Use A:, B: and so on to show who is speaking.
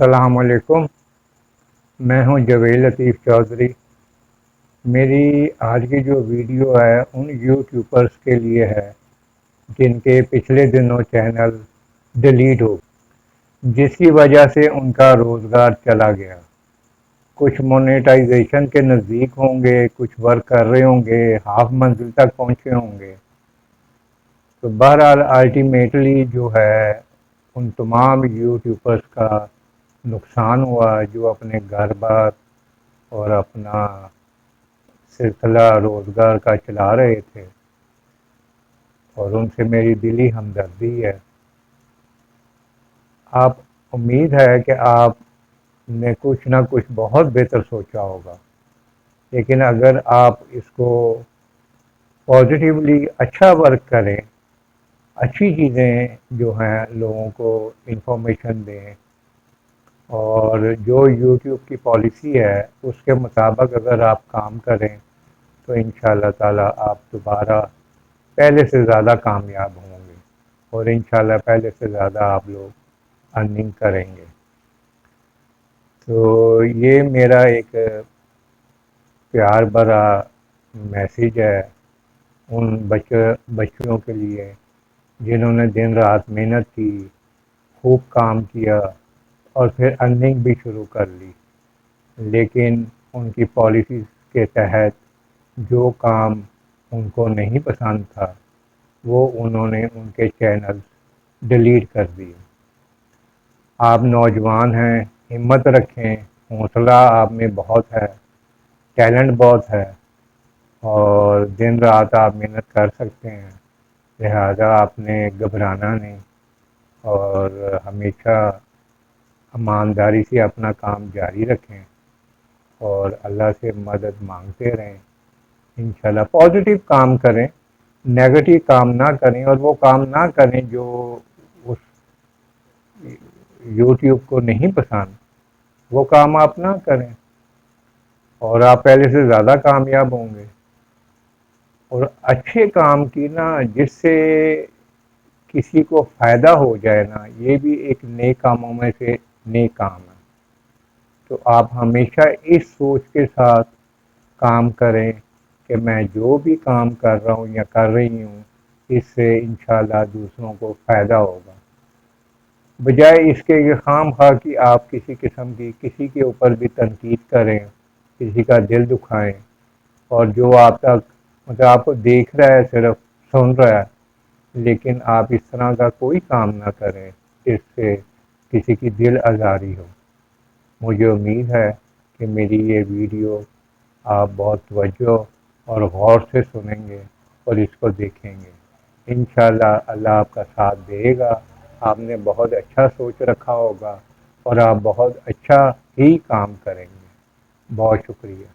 A: السلام علیکم۔ میں ہوں جویل لطیف چودھری۔ میری آج کی جو ویڈیو ہے ان یوٹیوبرز کے لیے ہے جن کے پچھلے دنوں چینل ڈیلیٹ ہو، جس کی وجہ سے ان کا روزگار چلا گیا۔ کچھ مونیٹائزیشن کے نزدیک ہوں گے، کچھ ورک کر رہے ہوں گے، ہاف منزل تک پہنچے ہوں گے۔ تو بہرحال الٹیمیٹلی جو ہے ان تمام یوٹیوبرز کا نقصان ہوا جو اپنے گھر بار اور اپنا سلسلہ روزگار کا چلا رہے تھے، اور ان سے میری دلی ہمدردی ہے۔ آپ امید ہے کہ آپ نے کچھ نہ کچھ بہت بہتر سوچا ہوگا، لیکن اگر آپ اس کو پازیٹیولی اچھا ورک کریں، اچھی چیزیں جو ہیں لوگوں کو انفارمیشن دیں، اور جو یوٹیوب کی پالیسی ہے اس کے مطابق اگر آپ کام کریں تو انشاءاللہ تعالی آپ دوبارہ پہلے سے زیادہ کامیاب ہوں گے، اور انشاءاللہ پہلے سے زیادہ آپ لوگ ارننگ کریں گے۔ تو یہ میرا ایک پیار بھرا میسیج ہے ان بچوں کے لیے جنہوں نے دن رات محنت کی، خوب کام کیا اور پھر ارننگ بھی شروع کر لی، لیکن ان کی پالیسیز کے تحت جو کام ان کو نہیں پسند تھا وہ انہوں نے ان کے چینل ڈیلیٹ کر دیے۔ آپ نوجوان ہیں، ہمت رکھیں، حوصلہ آپ میں بہت ہے، ٹیلنٹ بہت ہے، اور دن رات آپ محنت کر سکتے ہیں، لہذا آپ نے گھبرانا نہیں، اور ہمیشہ ایمانداری سے اپنا کام جاری رکھیں اور اللہ سے مدد مانگتے رہیں۔ انشاءاللہ پازیٹیو کام کریں، نیگیٹو کام نہ کریں، اور وہ کام نہ کریں جو اس یوٹیوب کو نہیں پسند، وہ کام آپ نہ کریں، اور آپ پہلے سے زیادہ کامیاب ہوں گے۔ اور اچھے کام کی نا، جس سے کسی کو فائدہ ہو جائے نا، یہ بھی ایک نیک کاموں میں سے نیک کام ہے۔ تو آپ ہمیشہ اس سوچ کے ساتھ کام کریں کہ میں جو بھی کام کر رہا ہوں یا کر رہی ہوں اس سے انشاءاللہ دوسروں کو فائدہ ہوگا، بجائے اس کے کہ خام خواہ کی آپ کسی قسم کی کسی کے اوپر بھی تنقید کریں، کسی کا دل دکھائیں، اور جو آپ تک مطلب آپ کو دیکھ رہا ہے صرف سن رہا ہے، لیکن آپ اس طرح کا کوئی کام نہ کریں جس سے کسی کی دل آزاری ہو۔ مجھے امید ہے کہ میری یہ ویڈیو آپ بہت توجہ اور غور سے سنیں گے اور اس کو دیکھیں گے۔ انشاءاللہ اللہ آپ کا ساتھ دے گا۔ آپ نے بہت اچھا سوچ رکھا ہوگا اور آپ بہت اچھا ہی کام کریں گے۔ بہت شکریہ۔